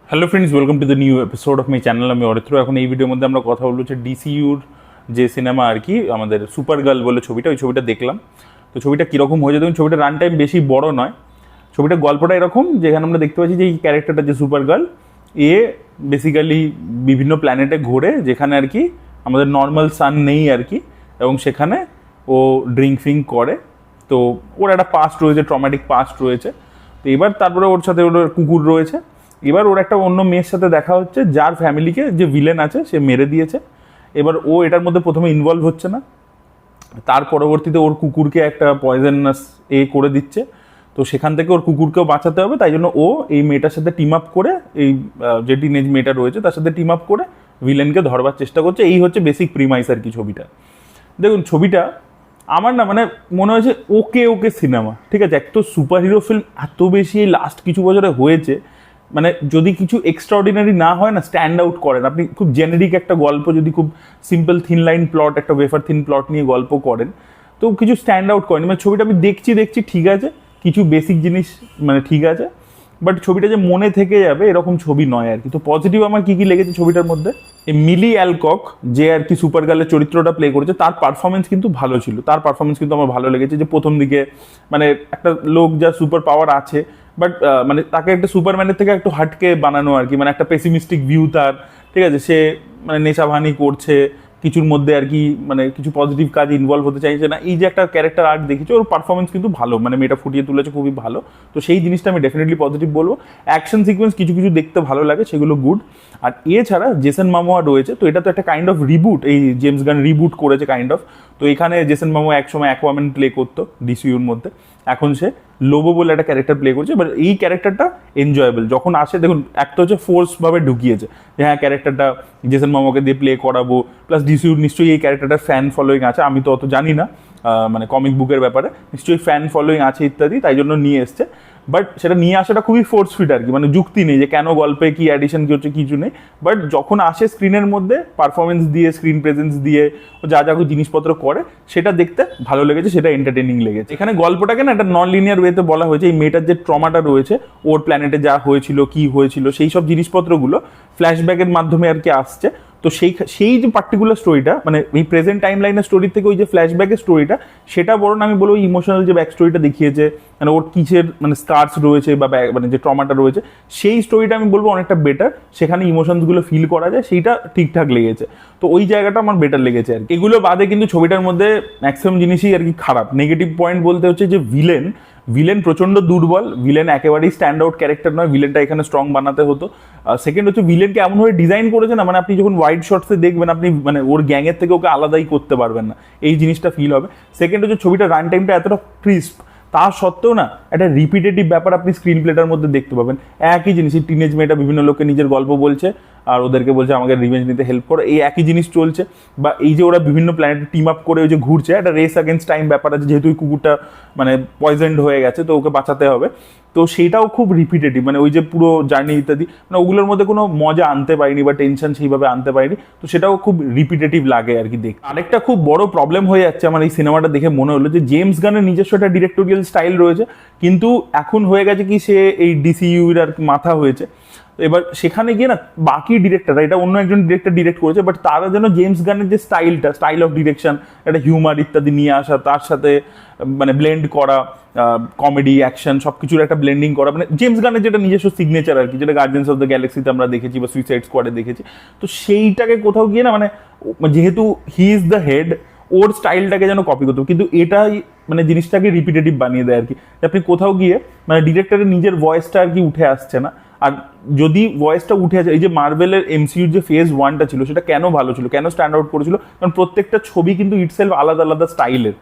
Hello friends, welcome to the new episode of my channel. আমি অরিত্র। এখন এই ভিডিওর মধ্যে আমরা কথা বলবো যে ডিসিইউর যে সিনেমা আর কি, আমাদের সুপার গার্ল বলে ছবিটা, ওই ছবিটা দেখলাম। তো ছবিটা কীরকম হয়েছে দেখুন। ছবিটা রান টাইম বেশি বড় নয়। ছবিটার গল্পটা এরকম, যেখানে আমরা দেখতে পাচ্ছি যে এই ক্যারেক্টারটা যে সুপার গার্ল, এ বেসিক্যালি বিভিন্ন প্ল্যানেটে ঘোরে, যেখানে আর কি আমাদের নর্মাল সান নেই আর কি, এবং সেখানে ও ড্রিঙ্ক ফিঙ্ক করে। তো ওর একটা পাস্ট রয়েছে, ট্রমাটিক পাস্ট রয়েছে। তো এবার তারপরে ওর সাথে ওর কুকুর রয়েছে। এবার ওর একটা অন্য মেয়ের সাথে দেখা হচ্ছে, যার ফ্যামিলিকে যে ভিলেন আছে সে মেরে দিয়েছে। এবার ও এটার মধ্যে প্রথমে ইনভলভ হচ্ছে না, তার পরবর্তীতে ওর কুকুরকে একটা পয়জনাস করে দিচ্ছে। তো সেখান থেকে ওর কুকুরকেও বাঁচাতে হবে, তাই জন্য ও এই মেয়েটার সাথে টিম আপ করে, এই যে টিনেজ মেয়েটা রয়েছে তার সাথে টিম আপ করে ভিলেনকে ধরবার চেষ্টা করছে। এই হচ্ছে বেসিক প্রিমাইস আর কি ছবিটা। দেখুন ছবিটা আমার না মানে মনে হয়েছে ওকে ওকে সিনেমা, ঠিক আছে। এক তো সুপার হিরো ফিল্ম এত বেশি এই লাস্ট কিছু বছরে হয়েছে, মানে যদি কিছু এক্সট্রাঅর্ডিনারি না হয় না, স্ট্যান্ড আউট করেন। আপনি খুব জেনেরিক একটা গল্প, যদি খুব সিম্পল থিন লাইন প্লট, একটা ওয়েফার থিন প্লট নিয়ে গল্প করেন, তো কিছু স্ট্যান্ড আউট করেন। মানে ছবিটা আমি দেখছি ঠিক আছে, কিছু বেসিক জিনিস মানে ঠিক আছে, বাট ছবিটা যে মনে থেকে যাবে এরকম ছবি নয় আর কি। তো পজিটিভ আমার কি কি লেগেছে ছবিটার মধ্যে, এই মিলি অ্যালকক যে আর কি সুপার গার্লের চরিত্রটা প্লে করেছে, তার পারফরমেন্স কিন্তু ভালো ছিল। তার পারফরমেন্স কিন্তু আমার ভালো লেগেছে। যে প্রথম দিকে মানে একটা লোক যা সুপার পাওয়ার আছে, বাট মানে তাকে একটা সুপারম্যানের থেকে একটু হাটকে বানানো আর কি, মানে একটা পেসিমিস্টিক ভিউ তার, ঠিক আছে। সে মানে নেশাভানি করছে কিছুর মধ্যে আর কি, মানে কিছু পজিটিভ কাজে ইনভলভ হতে চাইছে না। এই যে একটা ক্যারেক্টার আর্ট দেখেছি, ওর পারফরমেন্স কিন্তু ভালো, মানে মেয়েটা ফুটিয়ে তুলেছে খুবই ভালো। তো সেই জিনিসটা আমি ডেফিনেটলি পজিটিভ বলবো। অ্যাকশন সিকোয়েন্স কিছু কিছু দেখতে ভালো লাগে, সেগুলো গুড। আর এছাড়া জেসন মামোয়া রয়েছে, তো এটা তো একটা কাইন্ড অফ রিবুট, এই জেমস গান রিবুট করেছে কাইন্ড অফ। তো এখানে জেসন মামোয়া একসময় অ্যাকোয়াম্যান প্লে করতো ডিসিইউর মধ্যে, এখন সে লোবো বলে একটা ক্যারেক্টার প্লে করছে। বাট এই ক্যারেক্টারটা এনজয়েবল যখন আসে। দেখুন একটা হচ্ছে ফোর্সভাবে ঢুকিয়েছে যে হ্যাঁ ক্যারেক্টারটা জেসন মামোকে দিয়ে প্লে করাবো, প্লাস ডিসিইউর নিশ্চয়ই এই ক্যারেক্টারটার ফ্যান ফলোয়িং আছে, আমি তো অত জানি না মানে কমিক বুকের ব্যাপারে, নিশ্চয়ই ফ্যান ফলোয়িং আছে ইত্যাদি, তাই জন্য নিয়ে এসছে। বাট সেটা নিয়ে আসাটা খুবই ফোর্স ফিট আর কি, মানে যুক্তি নেই যে কেন গল্পে কি অ্যাডিশন কি হচ্ছে, কিছু নেই। বাট যখন আসে স্ক্রিনের মধ্যে পারফরমেন্স দিয়ে, স্ক্রিন প্রেজেন্স দিয়ে যা যা জিনিসপত্র করে, সেটা দেখতে ভালো লেগেছে, সেটা এন্টারটেনিং লেগেছে। এখানে গল্পটাকে না একটা নন লিনিয়ার ওয়েতে বলা হয়েছে। এই মেয়েটার যে ট্রমাটা রয়েছে, ওর প্ল্যানেটে যা হয়েছিল, কি হয়েছিল, সেই সব জিনিসপত্রগুলো ফ্ল্যাশব্যাকের মাধ্যমে আর কি আসছে। তো সেই যে পার্টিকুলার স্টোরিটা, মানে এই প্রেজেন্ট টাইম লাইনের স্টোরির থেকে ওই যে ফ্ল্যাশব্যাকের স্টোরিটা, সেটা বরং আমি বলবো ইমোশনাল যে ব্যাক স্টোরিটা দেখিয়েছে, মানে ওর কিসের মানে স্কার্স রয়েছে বা মানে যে ট্রমাটা রয়েছে, সেই স্টোরিটা আমি বলবো অনেকটা বেটার। সেখানে ইমোশনসগুলো ফিল করা যায়, সেইটা ঠিকঠাক লেগেছে। তো ওই জায়গাটা আমার বেটার লেগেছে আর কি। এগুলো বাদে কিন্তু ছবিটার মধ্যে ম্যাক্সিমাম জিনিসই আর কি খারাপ। নেগেটিভ পয়েন্ট বলতে হচ্ছে যে ভিলেন প্রচন্ড দুর্বল। ভিলেন একেবারেই স্ট্যান্ড আউট ক্যারেক্টার নয়, ভিলেনটা এখানে স্ট্রং বানাতে হতো। সেকেন্ড হচ্ছে ভিলেনকে এমনভাবে ডিজাইন করেছে না, মানে আপনি যখন ওয়াইড শটসে দেখবেন, আপনি মানে ওর গ্যাংয়ের থেকে ওকে আলাদাই করতে পারবেন না, এই জিনিসটা ফিল হবে। সেকেন্ড হচ্ছে ছবিটা রান টাইমটা এতটা ক্রিস্প, তা সত্ত্বেও না একটা রিপিটেটিভ ব্যাপার আপনি স্ক্রিন প্লেটার মধ্যে দেখতে পাবেন। একই জিনিস, এই টিনেজ মেয়েটা বিভিন্ন লোককে নিজের গল্প বলছে আর ওদেরকে বলছে আমাকে রিভেঞ্জ নিতে হেল্প করো, এই একই জিনিস চলছে। বা এই যে ওরা বিভিন্ন প্ল্যানেটে টিম আপ করে ওই যে ঘুরছে, একটা রেস অ্যাগেন্স্ট টাইম ব্যাপার আছে, যেহেতু ওই কুকুরটা মানে পয়জেন্ড হয়ে গেছে, তো ওকে বাঁচাতে হবে। তো সেইটাও খুব রিপিটেটিভ, মানে ওই যে পুরো জার্নি ইত্যাদি, মানে ওগুলোর মধ্যে কোনো মজা আনতে পারিনি বা টেনশন সেইভাবে আনতে পারিনি। তো সেটাও খুব রিপিটেটিভ লাগে আর কি দেখতে। আরেকটা খুব বড় প্রবলেম হয়ে যাচ্ছে আমার এই সিনেমাটা দেখে মনে হলো, যে জেমস গানের নিজস্ব একটা ডিরেক্টোরিয়াল স্টাইল রয়েছে, কিন্তু এখন হয়ে গেছে কি সে এই ডিসিইউর আর মাথা হয়েছে। এবার সেখানে গিয়ে না বাকি ডিরেক্টররা, এটা অন্য একজন ডিরেক্টর ডিরেক্ট করেছে, বাট তারা যেন জেমস গানের যে স্টাইল অফ ডিরেকশন, একটা হিউমার ইত্যাদি নিয়ে আসা, তার সাথে মানে ব্লেন্ড করা, কমেডি অ্যাকশন সব কিছুর একটা ব্লেন্ডিং করা, মানে জেমস গানের যেটা নিজস্ব সিগনেচার আর কি, যেটা গার্ডিয়ান্স অফ দ্য গ্যালাক্সিতে আমরা দেখেছি বা সুইসাইড স্কোয়াডে দেখেছি। তো সেইটাকে কোথাও গিয়ে না মানে যেহেতু হি ইজ দ্য হেড, ওর স্টাইলটাকে যেন কপি করতে, কিন্তু এটাই মানে জিনিসটাকে রিপিটেটিভ বানিয়ে দেয় আর কি। আপনি কোথাও গিয়ে মানে ডিরেক্টরের নিজের ভয়েসটা আর কি উঠে আসছে না। আর যদি ভয়েসটা উঠে আসে, এই যে মার্ভেলের এমসিইউর যে ফেজ 1টা ছিল, সেটা কেন ভালো ছিল, কেন স্ট্যান্ড আউট করেছিল, কারণ প্রত্যেকটা ছবি কিন্তু ইটসেলফ আলাদা আলাদা স্টাইলের,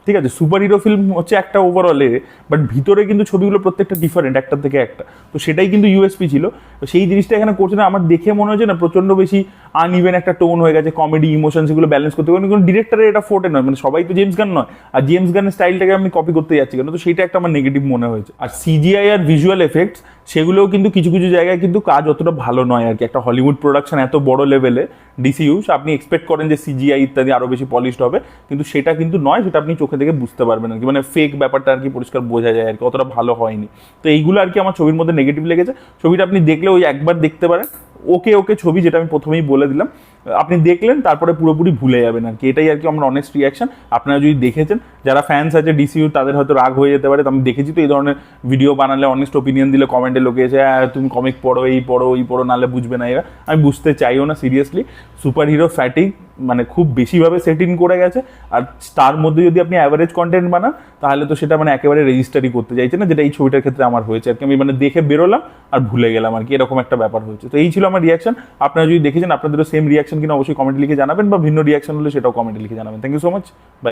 ঠিক আছে। সুপার হিরো ফিল্ম হচ্ছে একটা ওভারঅলে, বাট ভিতরে কিন্তু ছবিগুলো প্রত্যেকটা ডিফারেন্ট একটা থেকে একটা। তো সেটাই কিন্তু ইউএসপি ছিল। তো সেই জিনিসটা এখানে করছে না। আমার দেখে মনে হচ্ছে না প্রচন্ড বেশি আনইভেন একটা টোন হয়ে গেছে, কমেডি ইমোশন সেগুলো ব্যালেন্স করতে পারেন, কিন্তু ডিরেক্টরের এটা ফোর্টে নয়, মানে সবাই তো জেমস গান নয়, আর জেমস গানের স্টাইলটাকে আমি কপি করতে যাচ্ছি কেন, তো সেইটা একটা আমার নেগেটিভ মনে হয়েছে। আর সিজিআই আর ভিজুয়াল এফেক্টস সেগুলোও কিন্তু কিছু কিছু জায়গায় কিন্তু কাজ অতটা ভালো নয় আর কি। একটা হলিউড প্রোডাকশন এত বড় লেভেলে ডিসিইউ, আপনি এক্সপেক্ট করেন যে সিজিআই ইত্যাদি আরো বেশি পলিশড হবে, কিন্তু সেটা কিন্তু নয়, সেটা আপনি চোখে দেখে বুঝতে পারবেন আর কি, মানে ফেক ব্যাপারটা আর কি পরিষ্কার বোঝা যায় আর কি, অতটা ভালো হয়নি। তো এইগুলো আর কি আমার ছবির মধ্যে নেগেটিভ লেগেছে। ছবিটা আপনি দেখলে ওই একবার দেখতে পারেন, ওকে ওকে ছবি, যেটা আমি প্রথমেই বলে দিলাম, আপনি দেখলেন তারপরে পুরোপুরি ভুলে যাবেন আর কি, এটাই আর কি আমার অনেস্ট রিয়াকশন। আপনারা যদি দেখেছেন, যারা ফ্যান্স আছে ডিসিইউ তাদের হয়তো রাগ হয়ে যেতে পারে, তো আমি দেখেছি তো এই ধরনের ভিডিও বানালে অনেস্ট ওপিনিয়ন দিলে কমেন্টে লোকে এসে তুমি কমিক পড়ো, এই পড়ো ওই পড়ো, নাহলে বুঝবে না এরা। আমি বুঝতে চাইও না সিরিয়াসলি। সুপার হিরো ফ্যাটিক মানে খুব বেশিভাবে সেট ইন করে গেছে, আর তার মধ্যে যদি আপনি অ্যাভারেজ কন্টেন্ট বানান তাহলে তো সেটা মানে একেবারে রেজিস্টারই করতে চাইছে না, যেটা এই ছবিটার ক্ষেত্রে আমার হয়েছে আর কি। আমি মানে দেখে বেরোলাম আর ভুলে গেলাম আর কি, এরকম একটা ব্যাপার হয়েছে। তো এই ছিল আমার রিয়াকশন। আপনারা যদি দেখেছেন আপনাদেরও সেম রিয়াকশন কিনা অবশ্যই কমেন্টে লিখে জানাবেন, বা ভিন্ন রিয়াকশন হলে সেটাও কমেন্টে লিখে জানাবেন। Thank you so much. By.